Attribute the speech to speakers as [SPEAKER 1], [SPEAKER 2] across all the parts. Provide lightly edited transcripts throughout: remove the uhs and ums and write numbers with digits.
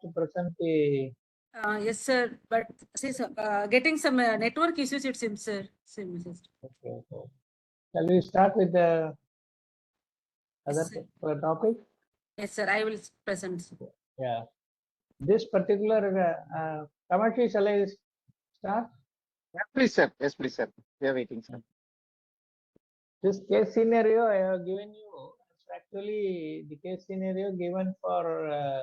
[SPEAKER 1] to present the.
[SPEAKER 2] Yes, sir. But since getting some network issues, it seems, sir.
[SPEAKER 1] Okay. Shall we start with the other topic?
[SPEAKER 2] Yes, sir. I will present.
[SPEAKER 1] Yeah. This particular Kamashi, shall I start?
[SPEAKER 3] Yeah, please, sir. Yes, please, sir. We are waiting, sir.
[SPEAKER 1] This case scenario I have given you is actually the case scenario given for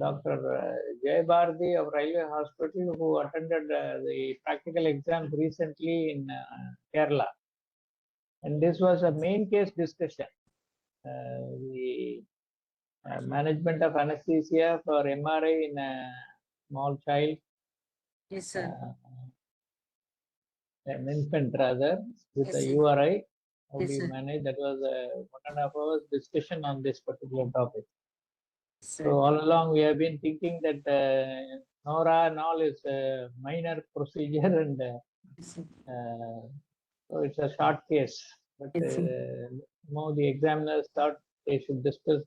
[SPEAKER 1] Dr. Jay Bharati of Railway Hospital, who attended the practical exams recently in Kerala. And this was a main case discussion. The management of anesthesia for MRI in a small child.
[SPEAKER 2] Yes, sir.
[SPEAKER 1] An infant rather, with
[SPEAKER 2] Yes,
[SPEAKER 1] a
[SPEAKER 2] sir.
[SPEAKER 1] URI. How
[SPEAKER 2] Yes,
[SPEAKER 1] do you
[SPEAKER 2] sir.
[SPEAKER 1] manage? That was a 1.5 hours discussion on this particular topic.
[SPEAKER 2] Sir.
[SPEAKER 1] So all along we have been thinking that NORA and all is a minor procedure and so it's a short case. But now the examiners thought they should discuss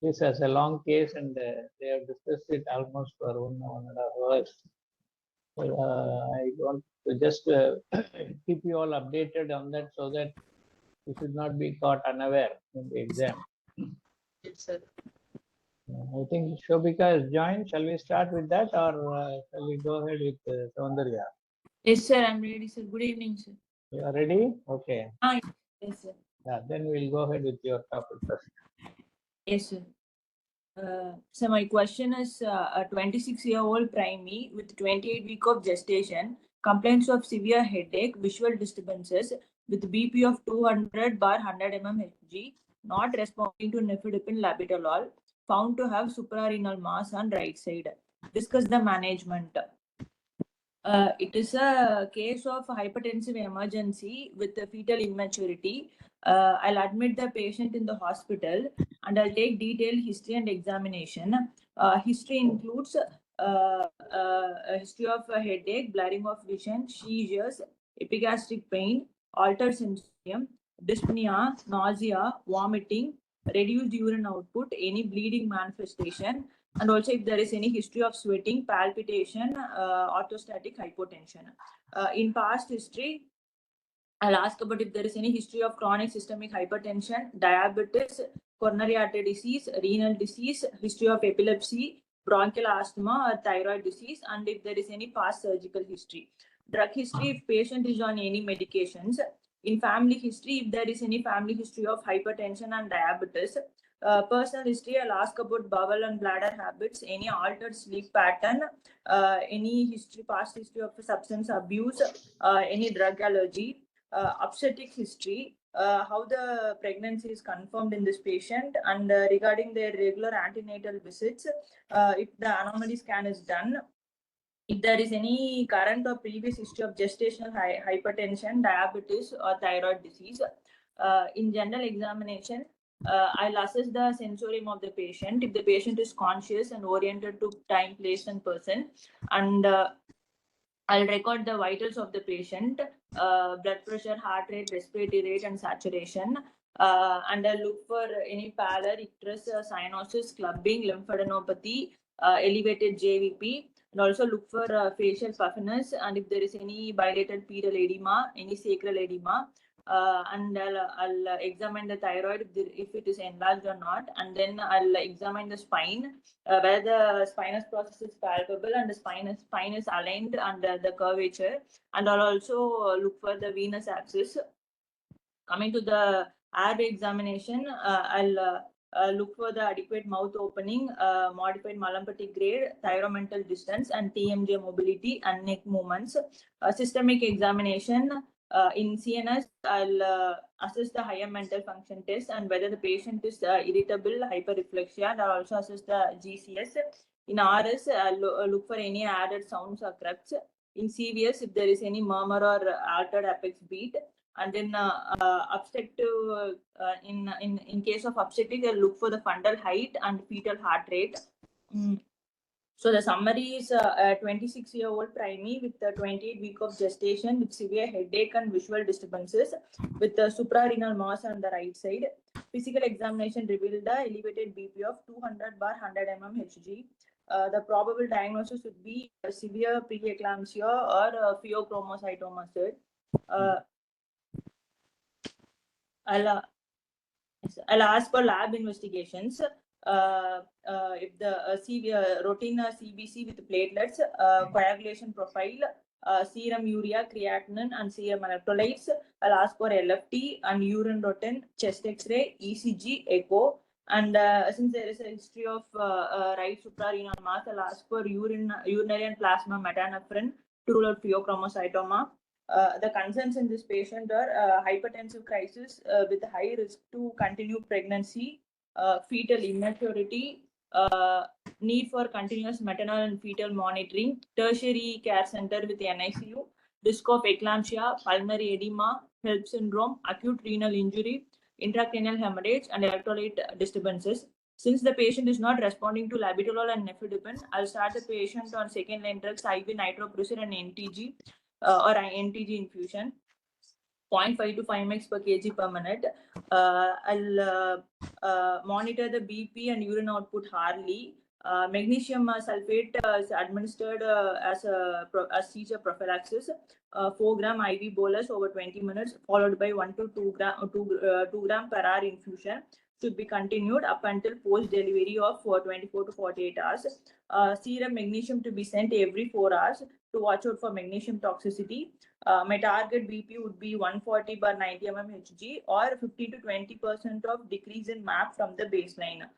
[SPEAKER 1] this as a long case, and they have discussed it almost for 1.5 hours. So, I want to just keep you all updated on that so that you should not be caught unaware in the exam.
[SPEAKER 2] Yes, sir.
[SPEAKER 1] I think Shobika has joined. Shall we start with that, or shall we go ahead with Saundarya?
[SPEAKER 4] Yes, sir. I'm ready, sir. Good evening, sir.
[SPEAKER 1] You are ready? Okay.
[SPEAKER 4] Yes, sir.
[SPEAKER 1] Yeah, then we'll go ahead with your topic first.
[SPEAKER 4] Yes, sir. So my question is, a 26-year-old primee with 28 weeks of gestation complains of severe headache, visual disturbances with BP of 200/100 mmHg, not responding to nifedipine labetalol, found to have suprarenal mass on right side. Discuss the management. It is a case of hypertensive emergency with the fetal immaturity. I'll admit the patient in the hospital and I'll take detailed history and examination. History includes a history of a headache, blurring of vision, seizures, epigastric pain, altered sensorium, dyspnea, nausea, vomiting, reduced urine output, any bleeding manifestation, and also if there is any history of sweating, palpitation, orthostatic hypotension. In past history, I'll ask about if there is any history of chronic systemic hypertension, diabetes, coronary artery disease, renal disease, history of epilepsy, bronchial asthma, or thyroid disease, and if there is any past surgical history. Drug history, if patient is on any medications. In family history, if there is any family history of hypertension and diabetes. Personal history, I'll ask about bowel and bladder habits, any altered sleep pattern, any history, past history of substance abuse, any drug allergy, obstetric history, how the pregnancy is confirmed in this patient, and regarding their regular antenatal visits, if the anomaly scan is done, if there is any current or previous history of gestational hypertension, diabetes, or thyroid disease. In general examination, I'll assess the sensorium of the patient. If the patient is conscious and oriented to time, place, and person, and I'll record the vitals of the patient, blood pressure, heart rate, respiratory rate, and saturation. And I'll look for any pallor, icterus, cyanosis, clubbing, lymphadenopathy, elevated JVP, and also look for facial puffiness, and if there is any bilateral pedal edema, any sacral edema. And I'll examine the thyroid if it is enlarged or not, and then I'll examine the spine, where the spinous process is palpable and the spine is aligned under the curvature, and I'll also look for the venous axis. Coming to the airway examination, I'll look for the adequate mouth opening, modified Mallampati grade, thyromental distance, and TMJ mobility and neck movements. Systemic examination. In CNS, I'll assess the higher mental function test and whether the patient is irritable, hyperreflexia, and I'll also assess the GCS. In RS, I'll look for any added sounds or cracks. In CVS, if there is any murmur or altered apex beat. And then obstructive, in case of obstetric, I'll look for the fundal height and fetal heart rate. So the summary is a 26-year-old primee with a 28 week of gestation with severe headache and visual disturbances with the suprarenal mass on the right side. Physical examination revealed the elevated BP of 200/100 mmHg. The probable diagnosis would be severe preeclampsia or pheochromocytoma. I'll ask for lab investigations. If the severe routine CBC with platelets, coagulation profile, serum urea, creatinine, and serum electrolytes. I'll ask for LFT and urine routine, chest X-ray, ECG, echo. And since there is a history of right suprarenal mass, I'll ask for urinary and plasma metanephrine to rule out pheochromocytoma. The concerns in this patient are hypertensive crisis with high risk to continue pregnancy, fetal immaturity, need for continuous maternal and fetal monitoring, tertiary care center with NICU, risk of eclampsia, pulmonary edema, HELLP syndrome, acute renal injury, intracranial hemorrhage, and electrolyte disturbances. Since the patient is not responding to labetalol and nifedipine, I'll start the patient on second line drugs IV nitroprusside and NTG or NTG infusion. 0.5 to 5 mg per kg per minute. I'll monitor the BP and urine output hourly. Magnesium sulfate is administered as seizure prophylaxis. 4 gram IV bolus over 20 minutes, followed by 1 to 2 gram per hour infusion. Should be continued up until post delivery of 24 to 48 hours. Serum magnesium to be sent every 4 hours to watch out for magnesium toxicity. My target BP would be 140/90 mmHg or 15 to 20% of decrease in MAP from the baseline.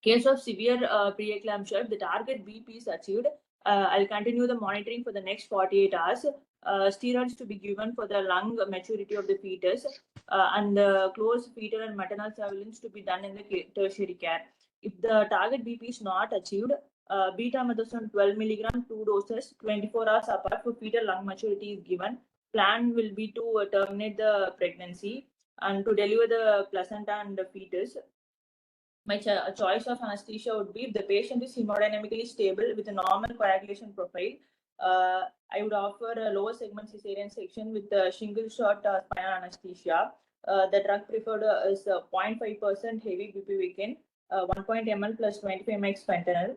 [SPEAKER 4] Case of severe preeclampsia, if the target BP is achieved, I'll continue the monitoring for the next 48 hours. Steroids to be given for the lung maturity of the fetus, and close fetal and maternal surveillance to be done in the tertiary care. If the target BP is not achieved, betamethasone 12 milligram, 2 doses, 24 hours apart for fetal lung maturity is given. Plan will be to terminate the pregnancy and to deliver the placenta and the fetus. My choice of anesthesia would be if the patient is hemodynamically stable with a normal coagulation profile. I would offer a lower segment cesarean section with the shingle shot spinal anesthesia. The drug preferred is 0.5% heavy bupivacaine, 1 ml plus 25 mg fentanyl.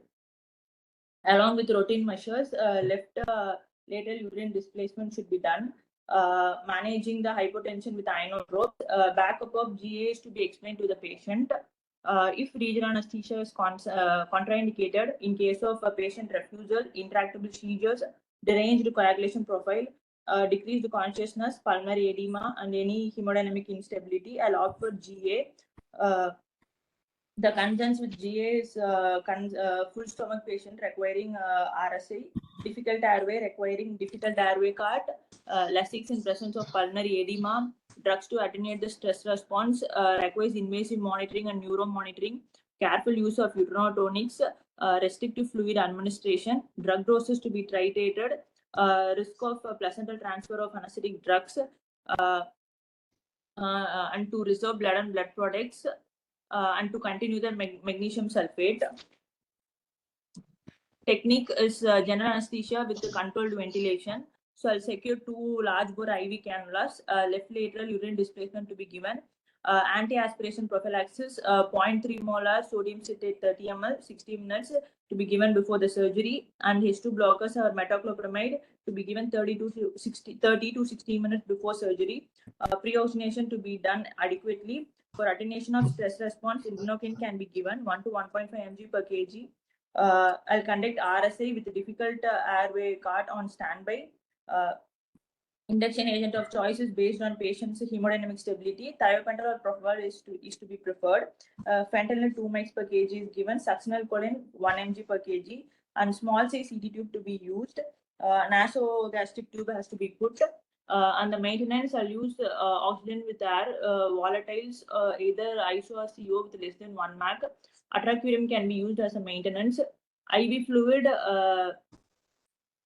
[SPEAKER 4] Along with routine measures, left lateral uterine displacement should be done. Managing the hypotension with ionodrops. Backup of GA is to be explained to the patient. If regional anesthesia is contraindicated in case of a patient refusal, intractable seizures, deranged coagulation profile, decreased consciousness, pulmonary edema, and any hemodynamic instability, I'll opt for GA. The concerns with GA is full stomach patient requiring RSI, difficult airway requiring difficult airway cart, Lasix in presence of pulmonary edema, drugs to attenuate the stress response, requires invasive monitoring and neuro monitoring, careful use of urinotonics, restrictive fluid administration, drug doses to be titrated, risk of placental transfer of anesthetic drugs, and to reserve blood and blood products, and to continue the magnesium sulfate. Technique is general anesthesia with the controlled ventilation. So I'll secure 2 large bore IV cannulas, left lateral urine displacement to be given, anti-aspiration prophylaxis, 0.3 molar sodium citrate 30 ml, 60 minutes to be given before the surgery, and H2 blockers or metoclopramide to be given 30 to 60 minutes before surgery. Pre-oxygenation to be done adequately. For attenuation of stress response, indonocaine can be given 1 to 1.5 mg per kg. I'll conduct RSI with a difficult airway cart on standby. Induction agent of choice is based on patient's hemodynamic stability. Thiopental or propofol is to be preferred. Fentanyl 2 mg per kg is given. Succinylcholine 1 mg per kg. And small size CT tube to be used. Nasogastric tube has to be put. And the maintenance, I'll use oxygen with air, volatiles, either ISO or CO with less than 1 mAh. Atracurium can be used as a maintenance. IV fluid,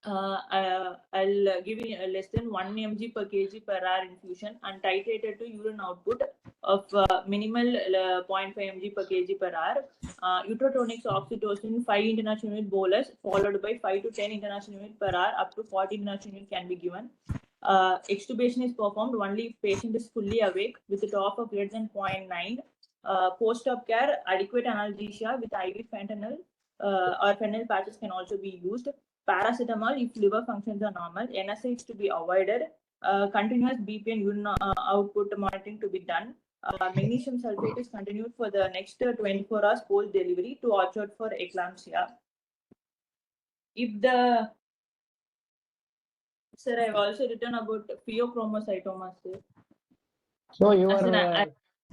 [SPEAKER 4] I'll give you less than 1 mg per kg per hour infusion and titrated to urine output of minimal 0.5 mg per kg per hour. Uterotonics oxytocin 5 international unit bolus followed by 5 to 10 international unit per hour up to 40 international unit can be given. Extubation is performed only if patient is fully awake with a top of greater than 0.9. Post-op care, adequate analgesia with IV fentanyl or fentanyl patches can also be used. Paracetamol if liver functions are normal. NSAIDs to be avoided. Continuous BP and urine output monitoring to be done. Magnesium sulfate is continued for the next 24 hours post delivery to watch out for eclampsia. If the Sir, I've also written about Pheochromocytoma, sir.
[SPEAKER 1] So you
[SPEAKER 4] As in,
[SPEAKER 1] are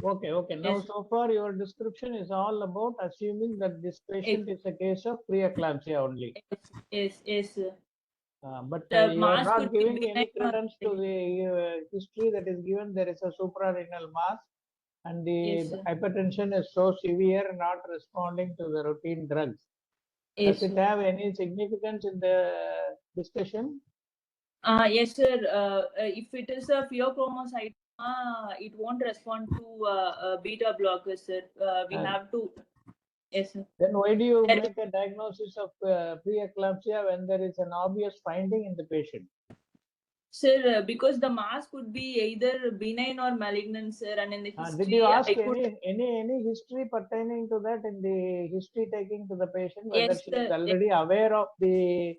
[SPEAKER 1] okay. Now
[SPEAKER 4] Yes.
[SPEAKER 1] so far your description is all about assuming that this patient is a case of preeclampsia only.
[SPEAKER 4] Yes, sir.
[SPEAKER 1] But
[SPEAKER 4] The
[SPEAKER 1] you are
[SPEAKER 4] mass
[SPEAKER 1] not
[SPEAKER 4] could be
[SPEAKER 1] giving
[SPEAKER 4] benign
[SPEAKER 1] any
[SPEAKER 4] or
[SPEAKER 1] credence to the history that is given. There is a suprarenal mass and the
[SPEAKER 4] Yes, sir.
[SPEAKER 1] hypertension is so severe, not responding to the routine drugs.
[SPEAKER 4] Yes,
[SPEAKER 1] Does it
[SPEAKER 4] sir.
[SPEAKER 1] have any significance in the discussion?
[SPEAKER 4] Yes, sir. If it is a pheochromocytoma, it won't respond to beta blockers, sir. We
[SPEAKER 1] Ah.
[SPEAKER 4] have to. Yes, sir.
[SPEAKER 1] Then why do you
[SPEAKER 4] There-
[SPEAKER 1] make a diagnosis of preeclampsia when there is an obvious finding in the patient?
[SPEAKER 4] Sir, because the mass could be either benign or malignant, sir, and in the history,
[SPEAKER 1] Did you ask
[SPEAKER 4] I could.
[SPEAKER 1] any history pertaining to that in the history taking to the patient, whether
[SPEAKER 4] Yes,
[SPEAKER 1] she is
[SPEAKER 4] sir.
[SPEAKER 1] already aware of the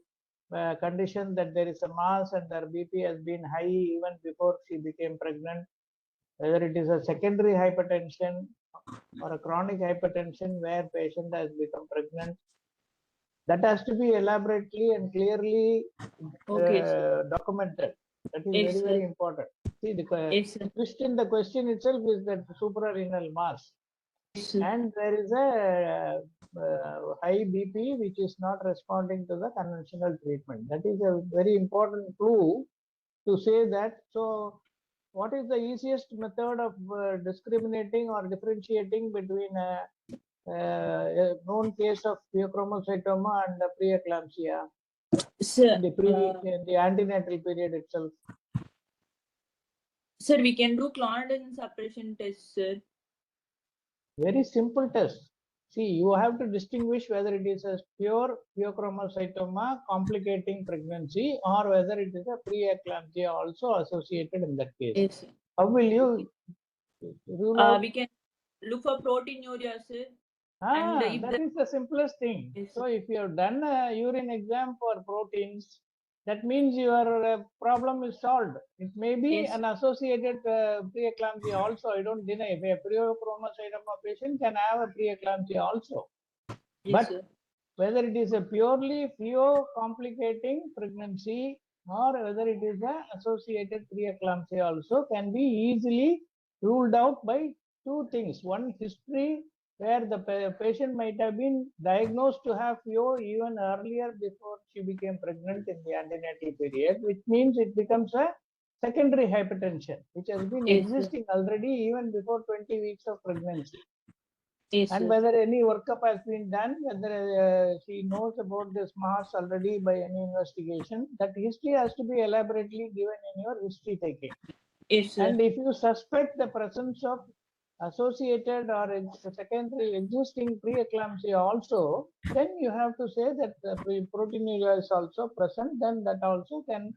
[SPEAKER 1] condition that there is a mass and her BP has been high even before she became pregnant, whether it is a secondary hypertension or a chronic hypertension where patient has become pregnant? That has to be elaborately and clearly
[SPEAKER 4] Okay, sir.
[SPEAKER 1] documented. That is
[SPEAKER 4] Yes,
[SPEAKER 1] very
[SPEAKER 4] sir.
[SPEAKER 1] important. See, the
[SPEAKER 4] Yes, sir.
[SPEAKER 1] twist in the question itself is that suprarenal mass,
[SPEAKER 4] Yes, sir.
[SPEAKER 1] and there is a high BP which is not responding to the conventional treatment. That is a very important clue to say that. So, what is the easiest method of discriminating or differentiating between a known case of pheochromocytoma and preeclampsia
[SPEAKER 4] Sir,
[SPEAKER 1] in the antenatal period itself?
[SPEAKER 4] sir, we can do clonidine suppression test, sir.
[SPEAKER 1] Very simple test. See, you have to distinguish whether it is a pure pheochromocytoma complicating pregnancy or whether it is a preeclampsia also associated in that case.
[SPEAKER 4] Yes, sir.
[SPEAKER 1] How will you rule out?
[SPEAKER 4] We can look for proteinuria, sir. And if
[SPEAKER 1] That is the simplest thing.
[SPEAKER 4] Yes,
[SPEAKER 1] So if you have done a urine exam for proteins, that means your problem is solved. It may be
[SPEAKER 4] Yes.
[SPEAKER 1] an associated preeclampsia also. I don't deny. If a pheochromocytoma patient can have a preeclampsia also.
[SPEAKER 4] Yes,
[SPEAKER 1] But
[SPEAKER 4] sir.
[SPEAKER 1] whether it is a purely pheo complicating pregnancy or whether it is a associated preeclampsia also can be easily ruled out by two things. One, history, where the patient might have been diagnosed to have pheo even earlier before she became pregnant in the antenatal period, which means it becomes a secondary hypertension, which has been
[SPEAKER 4] Yes, sir.
[SPEAKER 1] existing already even before 20 weeks of pregnancy.
[SPEAKER 4] Yes,
[SPEAKER 1] And
[SPEAKER 4] sir.
[SPEAKER 1] whether any workup has been done, whether she knows about this mass already by any investigation, that history has to be elaborately given in your history taking.
[SPEAKER 4] Yes, sir.
[SPEAKER 1] And if you suspect the presence of associated or secondary existing preeclampsia also, then you have to say that the proteinuria is also present, then that also can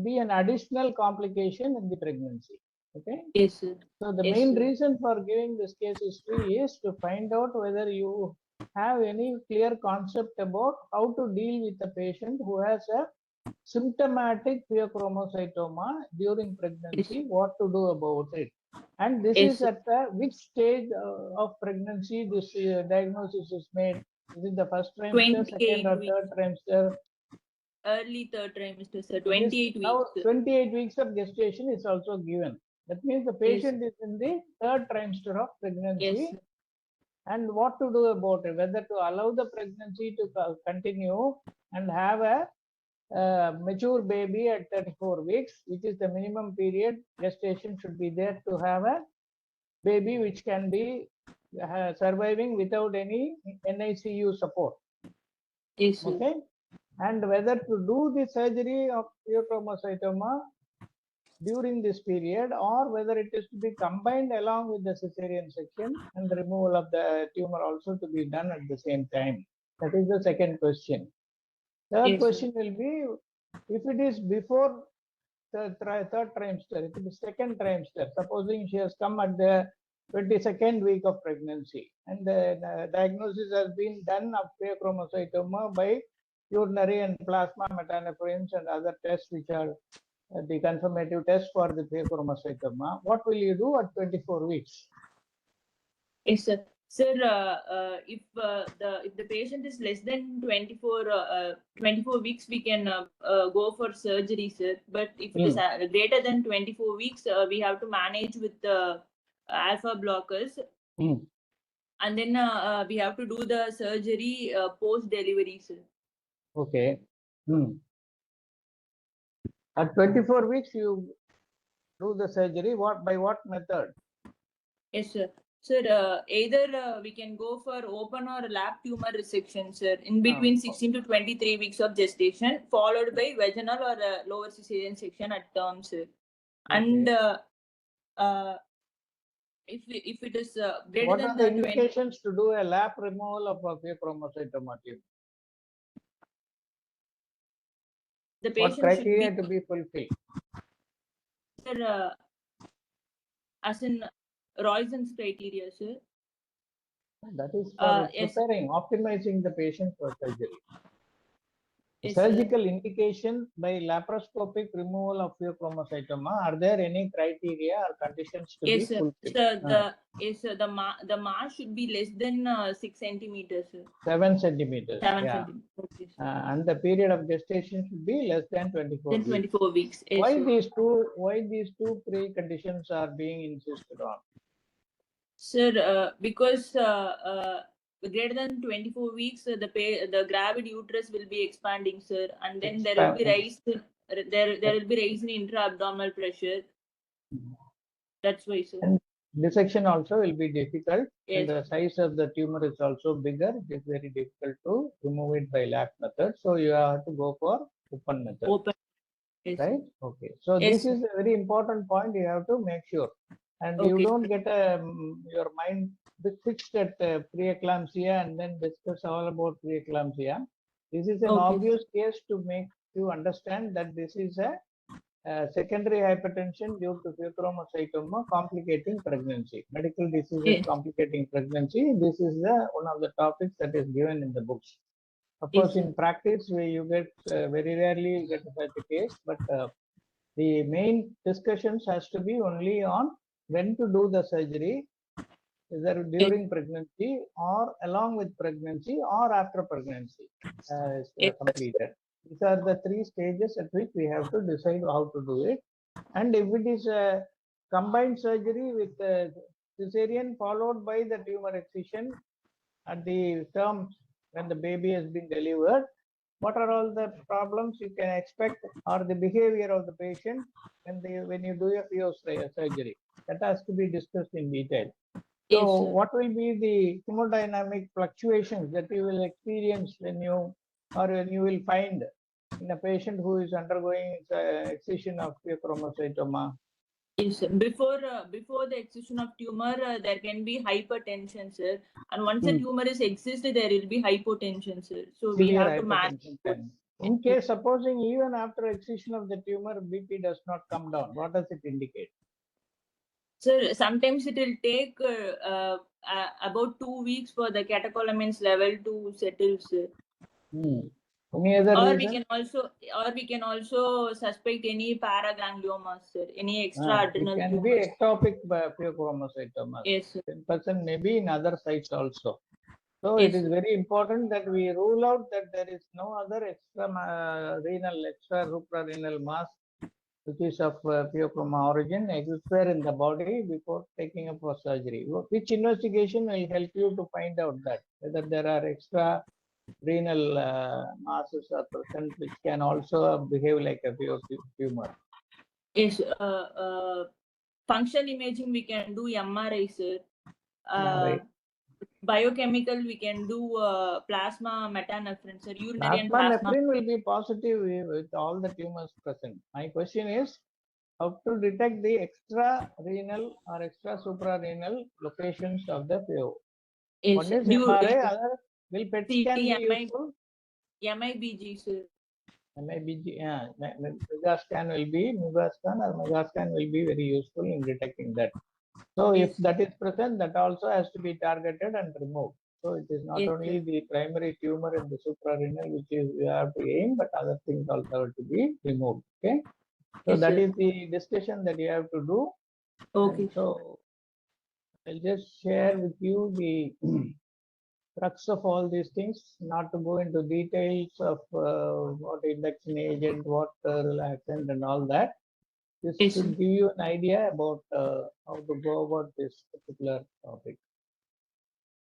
[SPEAKER 1] be an additional complication in the pregnancy. Okay.
[SPEAKER 4] Yes, sir.
[SPEAKER 1] So the
[SPEAKER 4] Yes,
[SPEAKER 1] main
[SPEAKER 4] sir.
[SPEAKER 1] reason for giving this case history is to find out whether you have any clear concept about how to deal with a patient who has a symptomatic pheochromocytoma during pregnancy, what to do about it. And this
[SPEAKER 4] Yes,
[SPEAKER 1] is
[SPEAKER 4] sir.
[SPEAKER 1] at which stage of pregnancy this diagnosis is made? Is it the first trimester,
[SPEAKER 4] 28
[SPEAKER 1] second or
[SPEAKER 4] weeks.
[SPEAKER 1] third trimester?
[SPEAKER 4] Early third trimester, sir.
[SPEAKER 1] So this
[SPEAKER 4] 28
[SPEAKER 1] now
[SPEAKER 4] weeks.
[SPEAKER 1] 28 weeks of gestation is also given. That means the patient is in the third trimester of pregnancy.
[SPEAKER 4] Yes, sir.
[SPEAKER 1] And what to do about it? Whether to allow the pregnancy to continue and have a mature baby at 34 weeks, which is the minimum period gestation should be there to have a baby which can be surviving without any NICU support.
[SPEAKER 4] Yes, sir.
[SPEAKER 1] Okay. And whether to do the surgery of pheochromocytoma during this period or whether it is to be combined along with the cesarean section and the removal of the tumor also to be done at the same time. That is the second question. Third
[SPEAKER 4] Yes, sir.
[SPEAKER 1] question will be, if it is before third trimester, it is second trimester. Supposing she has come at the 22nd week of pregnancy, and the diagnosis has been done of pheochromocytoma by urinary and plasma metanephrines and other tests which are the confirmative test for the pheochromocytoma. What will you do at 24 weeks?
[SPEAKER 4] Yes, sir. Sir, if the patient is less than 24 weeks, we can go for surgery, sir. But if it is greater than 24 weeks, we have to manage with alpha blockers, and then we have to do the surgery post delivery, sir.
[SPEAKER 1] Okay. At 24 weeks, you do the surgery. By what method?
[SPEAKER 4] Yes, sir. Sir, either we can go for open or lap tumor resection, sir, in between 16 to 23 weeks of gestation, followed by vaginal or lower cesarean section at term, sir. And if it is greater
[SPEAKER 1] what
[SPEAKER 4] than
[SPEAKER 1] are the indications to do a lap removal of a pheochromocytoma tube?
[SPEAKER 4] the
[SPEAKER 1] What
[SPEAKER 4] patient
[SPEAKER 1] criteria
[SPEAKER 4] should
[SPEAKER 1] to be fulfilled?
[SPEAKER 4] Sir, as in Roisen's criteria, sir.
[SPEAKER 1] That is for
[SPEAKER 4] Yes.
[SPEAKER 1] preparing, optimizing the patient for surgery.
[SPEAKER 4] Yes,
[SPEAKER 1] Surgical indication by laparoscopic removal of pheochromocytoma. Are there any criteria or conditions to be fulfilled?
[SPEAKER 4] Sir, the mass should be less than 6 centimeters, sir.
[SPEAKER 1] 7 centimeters.
[SPEAKER 4] 7
[SPEAKER 1] yeah.
[SPEAKER 4] centimeters. Okay,
[SPEAKER 1] And the period of gestation should be less than 24
[SPEAKER 4] then
[SPEAKER 1] weeks.
[SPEAKER 4] 24 weeks. Yes,
[SPEAKER 1] Why
[SPEAKER 4] sir.
[SPEAKER 1] these two preconditions are being insisted on?
[SPEAKER 4] Sir, because greater than 24 weeks, the gravid uterus will be expanding, sir, and then there will be rise. There will be rise in intra-abdominal pressure. That's why, sir.
[SPEAKER 1] And dissection also will be difficult.
[SPEAKER 4] Yes.
[SPEAKER 1] And the size of the tumor is also bigger. It is very difficult to remove it by lap method. So you have to go for open method.
[SPEAKER 4] Open. Yes,
[SPEAKER 1] right? Okay. So
[SPEAKER 4] yes,
[SPEAKER 1] this is a very important point you have to make sure. And you don't get your mind fixed at preeclampsia and then discuss all about preeclampsia. This is an obvious case to make you understand that this is a secondary hypertension due to pheochromocytoma complicating pregnancy. Medical diseases complicating pregnancy. This is one of the topics that is given in the books. Of course, in practice, you get very rarely get such a case, but the main discussions has to be only on when to do the surgery, either during pregnancy or along with pregnancy or after pregnancy is completed. These are the three stages at which we have to decide how to do it. And if it is a combined surgery with cesarean followed by the tumor excision at the term when the baby has been delivered, what are all the problems you can expect or the behavior of the patient when you do a PO surgery? That has to be discussed in detail. So what will be the hemodynamic fluctuations that you will experience when you will find in a patient who is undergoing excision of pheochromocytoma?
[SPEAKER 4] Yes, sir. Before the excision of tumor, there can be hypertension, sir. And once the tumor is excised, there will be hypotension, sir. So we have to manage.
[SPEAKER 1] In case, supposing even after excision of the tumor, BP does not come down, what does it indicate?
[SPEAKER 4] Sir, sometimes it will take about 2 weeks for the catecholamines level to settle, sir.
[SPEAKER 1] Any other
[SPEAKER 4] or
[SPEAKER 1] reason?
[SPEAKER 4] we can also suspect any paragangliomas, sir. Any extra adrenal
[SPEAKER 1] it can
[SPEAKER 4] tumors.
[SPEAKER 1] be ectopic pheochromocytoma.
[SPEAKER 4] Yes, sir.
[SPEAKER 1] 10% maybe in other sites also. So
[SPEAKER 4] Yes,
[SPEAKER 1] it is very important that we rule out that there is no other extra suprarenal mass which is of pheochroma origin elsewhere in the body before taking up for surgery. Which investigation will help you to find out that whether there are extra renal masses are present which can also behave like a tumor.
[SPEAKER 4] Yes, functional imaging we can do MRI, sir. Biochemical we can do plasma metanephrine, sir. Urinary and plasma.
[SPEAKER 1] Nephrine will be positive with all the tumors present. My question is how to detect the extra renal or extra suprarenal locations of the PO.
[SPEAKER 4] Yes,
[SPEAKER 1] one is MRI, other will PET scan be useful?
[SPEAKER 4] MIBG, sir.
[SPEAKER 1] Megascan will be very useful in detecting that. So if
[SPEAKER 4] Yes.
[SPEAKER 1] that is present, that also has to be targeted and removed. So it is not
[SPEAKER 4] Yes,
[SPEAKER 1] only
[SPEAKER 4] sir.
[SPEAKER 1] the primary tumor in the suprarenal which is you have to aim, but other things also have to be removed. Okay. So
[SPEAKER 4] Yes,
[SPEAKER 1] that
[SPEAKER 4] sir.
[SPEAKER 1] is the discussion that you have to do.
[SPEAKER 4] Okay.
[SPEAKER 1] And so I'll just share with you the crux of all these things, not to go into details of what induction agent, what relaxant and all that. This
[SPEAKER 4] Yes,
[SPEAKER 1] should
[SPEAKER 4] sir.
[SPEAKER 1] give you an idea about how to go about this particular topic.